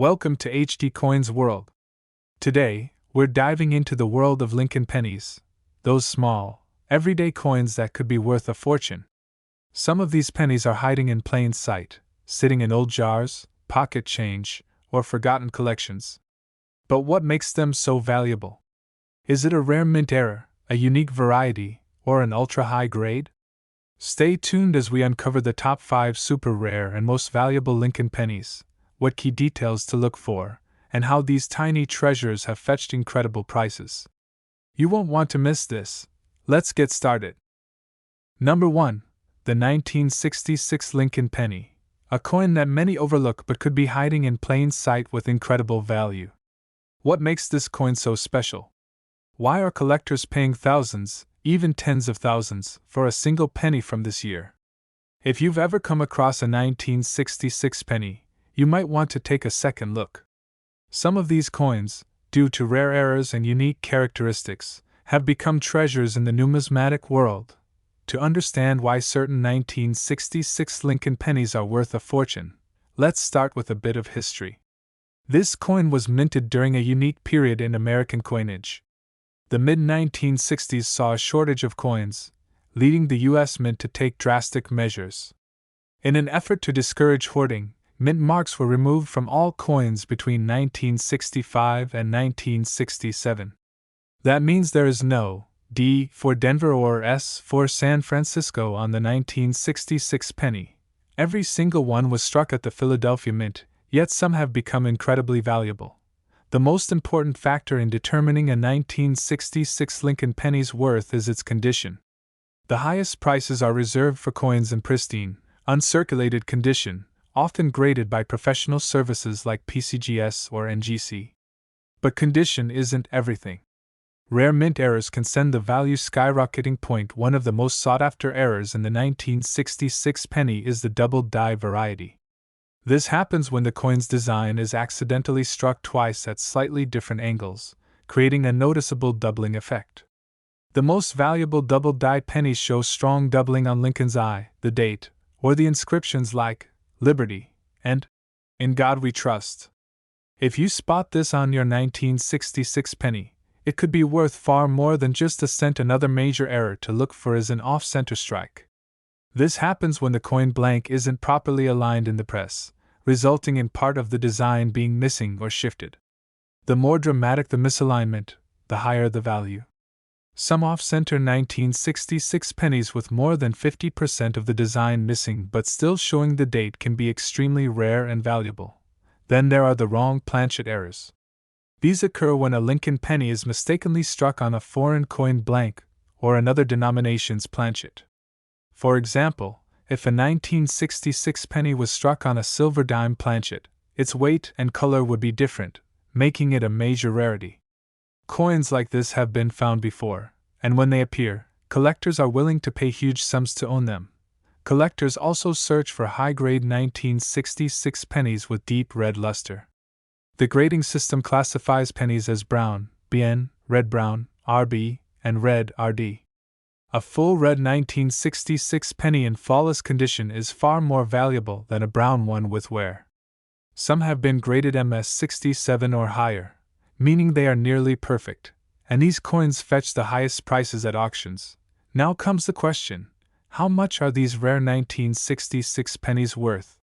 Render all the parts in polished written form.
Welcome to HD Coins World. Today, we're diving into the world of Lincoln pennies, those small, everyday coins that could be worth a fortune. Some of these pennies are hiding in plain sight, sitting in old jars, pocket change, or forgotten collections. But what makes them so valuable? Is it a rare mint error, a unique variety, or an ultra-high grade? Stay tuned as we uncover the top 5 super rare and most valuable Lincoln pennies, what key details to look for, and how these tiny treasures have fetched incredible prices. You won't want to miss this. Let's get started. Number 1. The 1966 Lincoln Penny, a coin that many overlook but could be hiding in plain sight with incredible value. What makes this coin so special? Why are collectors paying thousands, even tens of thousands, for a single penny from this year? If you've ever come across a 1966 penny, you might want to take a second look. Some of these coins, due to rare errors and unique characteristics, have become treasures in the numismatic world. To understand why certain 1966 Lincoln pennies are worth a fortune, let's start with a bit of history. This coin was minted during a unique period in American coinage. The mid-1960s saw a shortage of coins, leading the U.S. Mint to take drastic measures. In an effort to discourage hoarding, mint marks were removed from all coins between 1965 and 1967. That means there is no D for Denver or S for San Francisco on the 1966 penny. Every single one was struck at the Philadelphia Mint, yet some have become incredibly valuable. The most important factor in determining a 1966 Lincoln penny's worth is its condition. The highest prices are reserved for coins in pristine, uncirculated condition, often graded by professional services like PCGS or NGC. But condition isn't everything. Rare mint errors can send the value skyrocketing. One of the most sought-after errors in the 1966 penny is the double die variety. This happens when the coin's design is accidentally struck twice at slightly different angles, creating a noticeable doubling effect. The most valuable double die pennies show strong doubling on Lincoln's eye, the date, or the inscriptions like Liberty and In God We Trust. If you spot this on your 1966 penny, it could be worth far more than just a cent. Another major error to look for is an off-center strike. This happens when the coin blank isn't properly aligned in the press, resulting in part of the design being missing or shifted. The more dramatic the misalignment, the higher the value. Some off-center 1966 pennies with more than 50% of the design missing but still showing the date can be extremely rare and valuable. Then there are the wrong planchet errors. These occur when a Lincoln penny is mistakenly struck on a foreign coin blank or another denomination's planchet. For example, if a 1966 penny was struck on a silver dime planchet, its weight and color would be different, making it a major rarity. Coins like this have been found before, and when they appear, collectors are willing to pay huge sums to own them. Collectors also search for high-grade 1966 pennies with deep red luster. The grading system classifies pennies as brown, BN, red-brown, RB, and red, RD. A full red 1966 penny in flawless condition is far more valuable than a brown one with wear. Some have been graded MS67 or higher, meaning they are nearly perfect, and these coins fetch the highest prices at auctions. Now comes the question, how much are these rare 1966 pennies worth?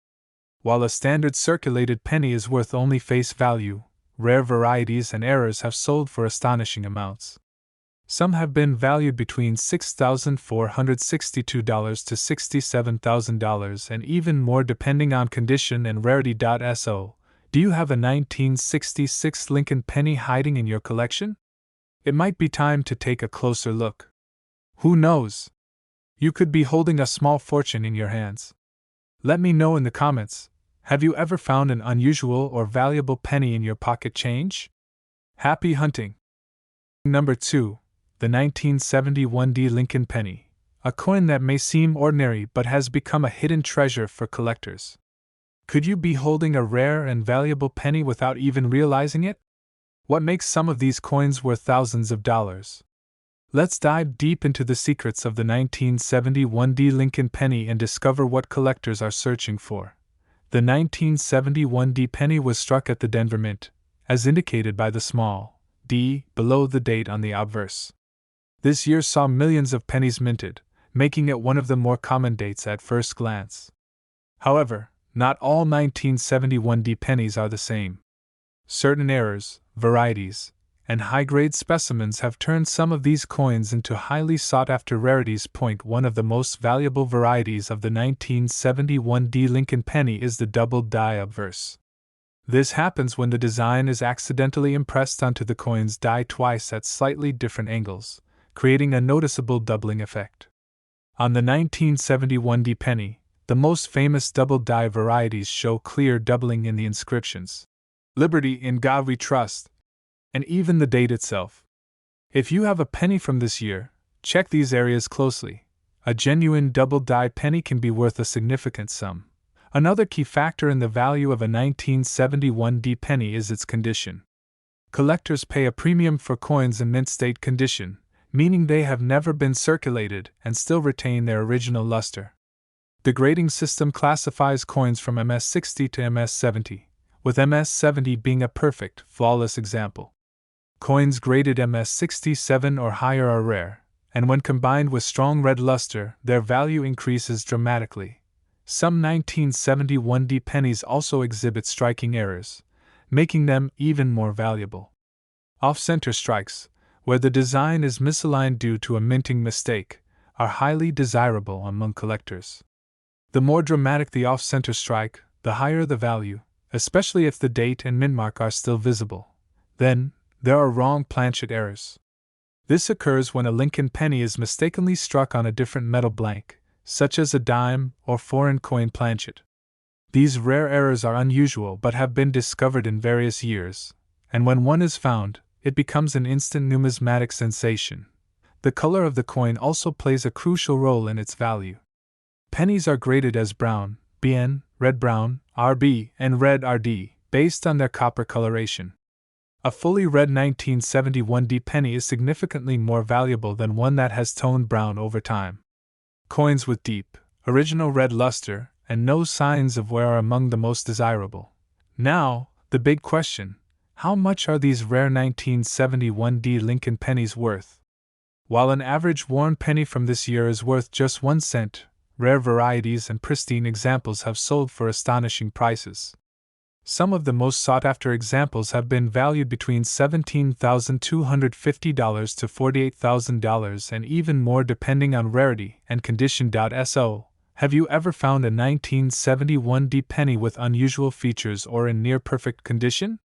While a standard circulated penny is worth only face value, rare varieties and errors have sold for astonishing amounts. Some have been valued between $6,462 to $67,000 and even more depending on condition and rarity. So, do you have a 1966 Lincoln penny hiding in your collection? It might be time to take a closer look. Who knows? You could be holding a small fortune in your hands. Let me know in the comments, have you ever found an unusual or valuable penny in your pocket change? Happy hunting! Number 2. The 1971 D Lincoln penny, a coin that may seem ordinary but has become a hidden treasure for collectors. Could you be holding a rare and valuable penny without even realizing it? What makes some of these coins worth thousands of dollars? Let's dive deep into the secrets of the 1971 D Lincoln penny and discover what collectors are searching for. The 1971 D penny was struck at the Denver Mint, as indicated by the small d below the date on the obverse. This year saw millions of pennies minted, making it one of the more common dates at first glance. However, not all 1971 D pennies are the same. Certain errors, varieties, and high-grade specimens have turned some of these coins into highly sought-after rarities. One of the most valuable varieties of the 1971 D Lincoln penny is the double die obverse. This happens when the design is accidentally impressed onto the coin's die twice at slightly different angles, creating a noticeable doubling effect. On the 1971 D penny, the most famous double die varieties show clear doubling in the inscriptions. Liberty, in God we trust, and even the date itself. If you have a penny from this year, check these areas closely. A genuine double die penny can be worth a significant sum. Another key factor in the value of a 1971 D penny is its condition. Collectors pay a premium for coins in mint state condition, meaning they have never been circulated and still retain their original luster. The grading system classifies coins from MS60 to MS70, with MS70 being a perfect, flawless example. Coins graded MS67 or higher are rare, and when combined with strong red luster, their value increases dramatically. Some 1971 D pennies also exhibit striking errors, making them even more valuable. Off-center strikes, where the design is misaligned due to a minting mistake, are highly desirable among collectors. The more dramatic the off-center strike, the higher the value, especially if the date and mint mark are still visible. Then, there are wrong planchet errors. This occurs when a Lincoln penny is mistakenly struck on a different metal blank, such as a dime or foreign coin planchet. These rare errors are unusual but have been discovered in various years, and when one is found, it becomes an instant numismatic sensation. The color of the coin also plays a crucial role in its value. Pennies are graded as brown, BN, red-brown, RB, and red RD, based on their copper coloration. A fully red 1971 D penny is significantly more valuable than one that has toned brown over time. Coins with deep, original red luster and no signs of wear are among the most desirable. Now, the big question: how much are these rare 1971 D Lincoln pennies worth? While an average worn penny from this year is worth just 1 cent, rare varieties and pristine examples have sold for astonishing prices. Some of the most sought-after examples have been valued between $17,250 to $48,000 and even more depending on rarity and condition. So, have you ever found a 1971 D penny with unusual features or in near-perfect condition?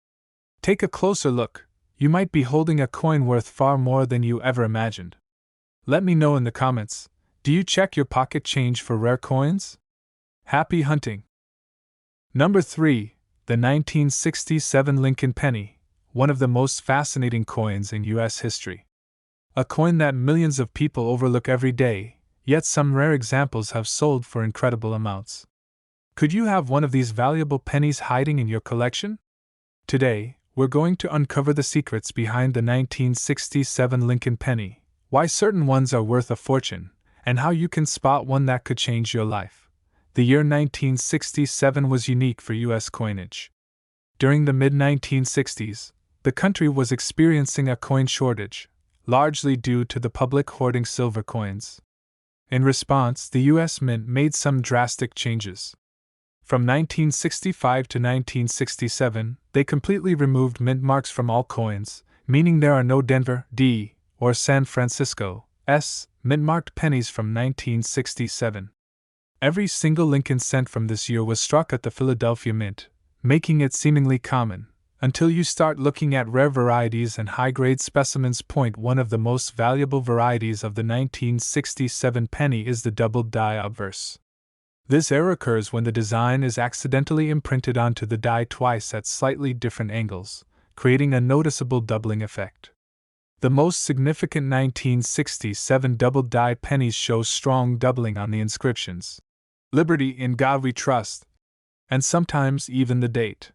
Take a closer look. You might be holding a coin worth far more than you ever imagined. Let me know in the comments. Do you check your pocket change for rare coins? Happy hunting! Number 3. The 1967 Lincoln penny, one of the most fascinating coins in U.S. history. A coin that millions of people overlook every day, yet some rare examples have sold for incredible amounts. Could you have one of these valuable pennies hiding in your collection? Today, we're going to uncover the secrets behind the 1967 Lincoln penny, why certain ones are worth a fortune, and how you can spot one that could change your life. The year 1967 was unique for U.S. coinage. During the mid-1960s, the country was experiencing a coin shortage, largely due to the public hoarding silver coins. In response, the U.S. Mint made some drastic changes. From 1965 to 1967, they completely removed mint marks from all coins, meaning there are no Denver D or San Francisco S mint-marked pennies from 1967. Every single Lincoln cent from this year was struck at the Philadelphia Mint, making it seemingly common, until you start looking at rare varieties and high-grade specimens. One of the most valuable varieties of the 1967 penny is the double die obverse. This error occurs when the design is accidentally imprinted onto the die twice at slightly different angles, creating a noticeable doubling effect. The most significant 1967 double die pennies show strong doubling on the inscriptions. Liberty, in God we trust, and sometimes even the date.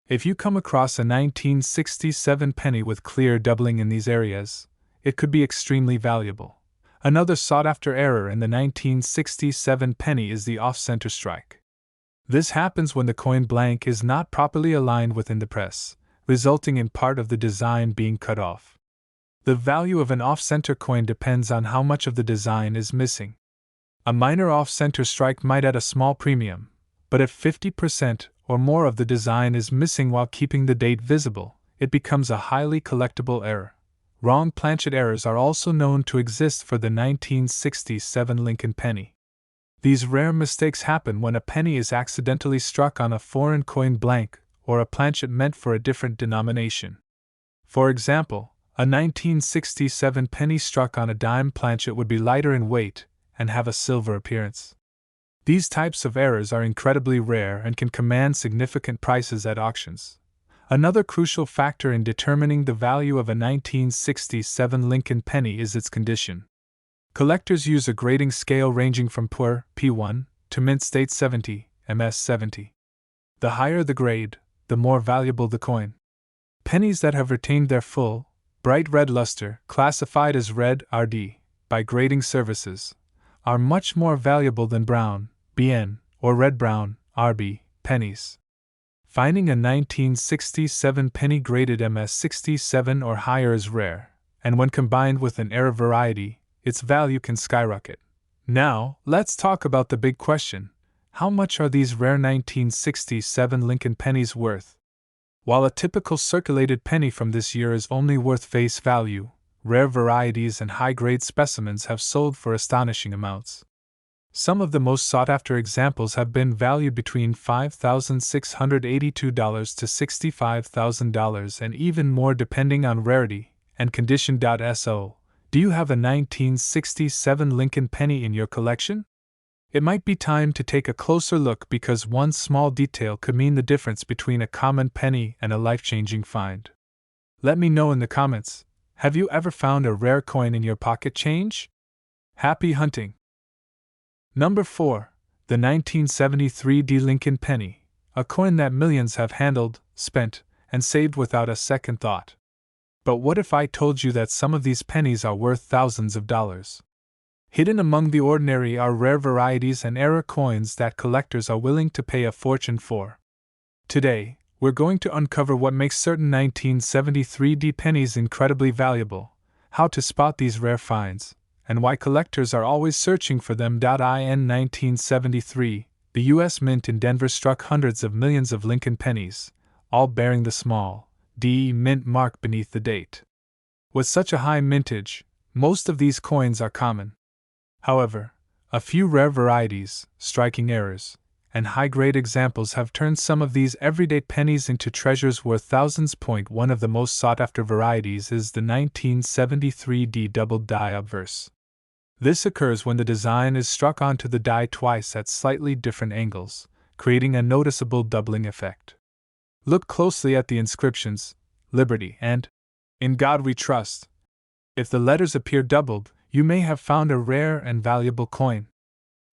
If you come across a 1967 penny with clear doubling in these areas, it could be extremely valuable. Another sought-after error in the 1967 penny is the off-center strike. This happens when the coin blank is not properly aligned within the press, resulting in part of the design being cut off. The value of an off-center coin depends on how much of the design is missing. A minor off-center strike might add a small premium, but if 50% or more of the design is missing while keeping the date visible, it becomes a highly collectible error. Wrong planchet errors are also known to exist for the 1967 Lincoln penny. These rare mistakes happen when a penny is accidentally struck on a foreign coin blank or a planchet meant for a different denomination. For example, a 1967 penny struck on a dime planchet would be lighter in weight and have a silver appearance. These types of errors are incredibly rare and can command significant prices at auctions. Another crucial factor in determining the value of a 1967 Lincoln penny is its condition. Collectors use a grading scale ranging from poor P1 to mint state 70 MS 70. The higher the grade, the more valuable the coin. Pennies that have retained their full, bright red luster, classified as red RD by grading services, are much more valuable than brown BN or red-brown RB pennies. Finding a 1967 penny graded MS 67 or higher is rare, and when combined with an error variety, its value can skyrocket. Now, let's talk about the big question: how much are these rare 1967 Lincoln pennies worth? While a typical circulated penny from this year is only worth face value, rare varieties and high-grade specimens have sold for astonishing amounts. Some of the most sought-after examples have been valued between $5,682 to $65,000 and even more depending on rarity and condition. So, do you have a 1967 Lincoln penny in your collection? It might be time to take a closer look because one small detail could mean the difference between a common penny and a life-changing find. Let me know in the comments. Have you ever found a rare coin in your pocket change? Happy hunting! Number 4. The 1973 D Lincoln penny, a coin that millions have handled, spent, and saved without a second thought. But what if I told you that some of these pennies are worth thousands of dollars? Hidden among the ordinary are rare varieties and error coins that collectors are willing to pay a fortune for. Today, we're going to uncover what makes certain 1973 D pennies incredibly valuable, how to spot these rare finds, and why collectors are always searching for them. In 1973, the U.S. Mint in Denver struck hundreds of millions of Lincoln pennies, all bearing the small D mint mark beneath the date. With such a high mintage, most of these coins are common. However, a few rare varieties, striking errors, and high-grade examples have turned some of these everyday pennies into treasures worth thousands. One of the most sought-after varieties is the 1973 D double die obverse. This occurs when the design is struck onto the die twice at slightly different angles, creating a noticeable doubling effect. Look closely at the inscriptions, Liberty and In God We Trust. If the letters appear doubled, you may have found a rare and valuable coin.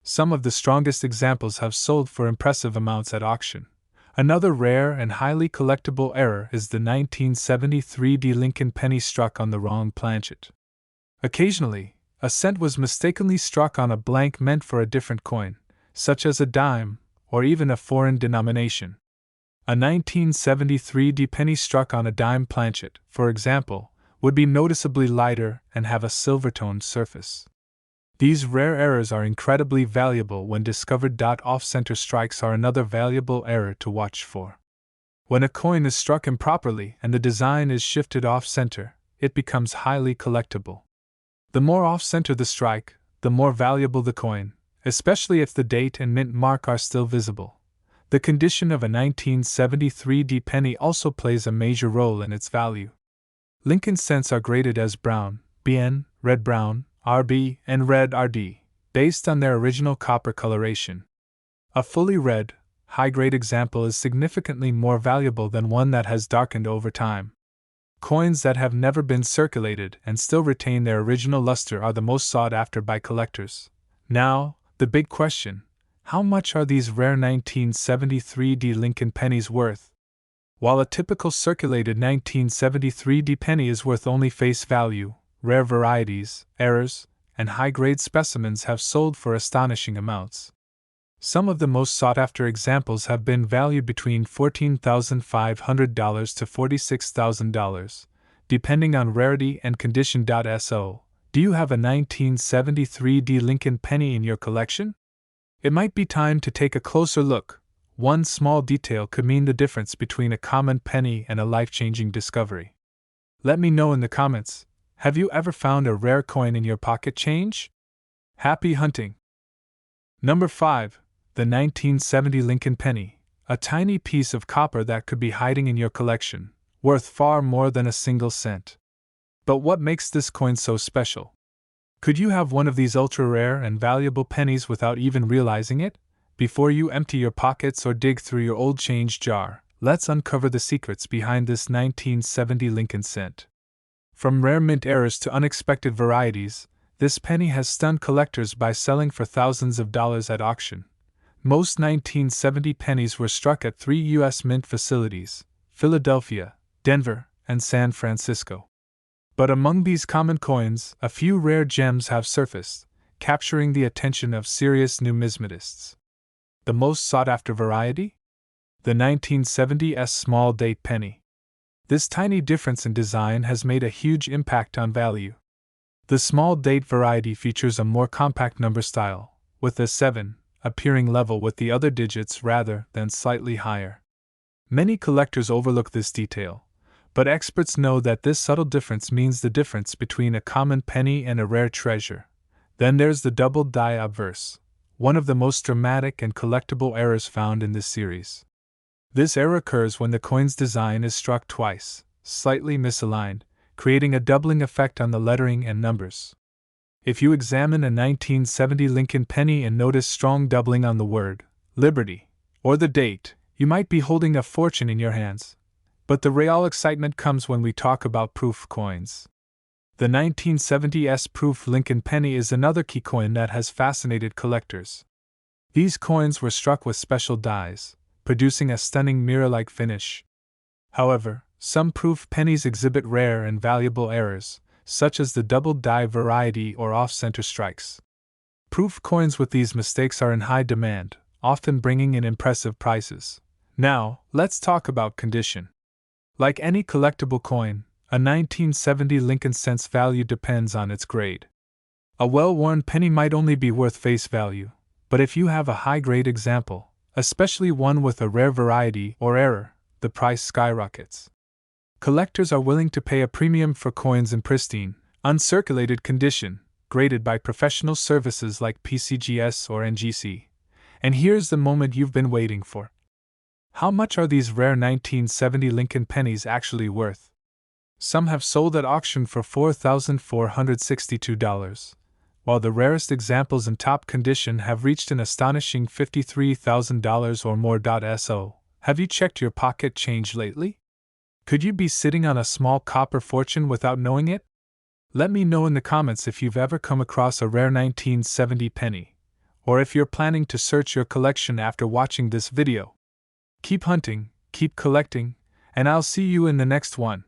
Some of the strongest examples have sold for impressive amounts at auction. Another rare and highly collectible error is the 1973 D Lincoln penny struck on the wrong planchet. Occasionally, a cent was mistakenly struck on a blank meant for a different coin, such as a dime, or even a foreign denomination. A 1973 D penny struck on a dime planchet, for example, would be noticeably lighter and have a silver-toned surface. These rare errors are incredibly valuable when discovered. Off-center strikes are another valuable error to watch for. When a coin is struck improperly and the design is shifted off-center, it becomes highly collectible. The more off-center the strike, the more valuable the coin, especially if the date and mint mark are still visible. The condition of a 1973 D penny also plays a major role in its value. Lincoln cents are graded as brown, BN, red-brown, RB, and red RD, based on their original copper coloration. A fully red, high-grade example is significantly more valuable than one that has darkened over time. Coins that have never been circulated and still retain their original luster are the most sought after by collectors. Now, the big question: how much are these rare 1973 D Lincoln pennies worth? While a typical circulated 1973 D penny is worth only face value, rare varieties, errors, and high-grade specimens have sold for astonishing amounts. Some of the most sought-after examples have been valued between $14,500 to $46,000, depending on rarity and condition. So, do you have a 1973 Lincoln penny in your collection? It might be time to take a closer look. One small detail could mean the difference between a common penny and a life-changing discovery. Let me know in the comments. Have you ever found a rare coin in your pocket change? Happy hunting! Number 5. The 1970 Lincoln penny, a tiny piece of copper that could be hiding in your collection, worth far more than a single cent. But what makes this coin so special? Could you have one of these ultra-rare and valuable pennies without even realizing it? Before you empty your pockets or dig through your old change jar, let's uncover the secrets behind this 1970 Lincoln cent. From rare mint errors to unexpected varieties, this penny has stunned collectors by selling for thousands of dollars at auction. Most 1970 pennies were struck at 3 U.S. mint facilities: Philadelphia, Denver, and San Francisco. But among these common coins, a few rare gems have surfaced, capturing the attention of serious numismatists. The most sought-after variety? The 1970s small date penny. This tiny difference in design has made a huge impact on value. The small date variety features a more compact number style, with a 7 appearing level with the other digits rather than slightly higher. Many collectors overlook this detail, but experts know that this subtle difference means the difference between a common penny and a rare treasure. Then there's the doubled die obverse, one of the most dramatic and collectible errors found in this series. This error occurs when the coin's design is struck twice, slightly misaligned, creating a doubling effect on the lettering and numbers. If you examine a 1970 Lincoln penny and notice strong doubling on the word Liberty or the date, you might be holding a fortune in your hands. But the real excitement comes when we talk about proof coins. The 1970s proof Lincoln penny is another key coin that has fascinated collectors. These coins were struck with special dies, producing a stunning mirror-like finish. However, some proof pennies exhibit rare and valuable errors, such as the doubled die variety or off-center strikes. Proof coins with these mistakes are in high demand, often bringing in impressive prices. Now, let's talk about condition. Like any collectible coin, a 1970 Lincoln cent's value depends on its grade. A well-worn penny might only be worth face value, but if you have a high-grade example, especially one with a rare variety or error, the price skyrockets. Collectors are willing to pay a premium for coins in pristine, uncirculated condition, graded by professional services like PCGS or NGC. And here's the moment you've been waiting for. How much are these rare 1970 Lincoln pennies actually worth? Some have sold at auction for $4,462, while the rarest examples in top condition have reached an astonishing $53,000 or more. So, have you checked your pocket change lately? Could you be sitting on a small copper fortune without knowing it? Let me know in the comments if you've ever come across a rare 1970 penny, or if you're planning to search your collection after watching this video. Keep hunting, keep collecting, and I'll see you in the next one.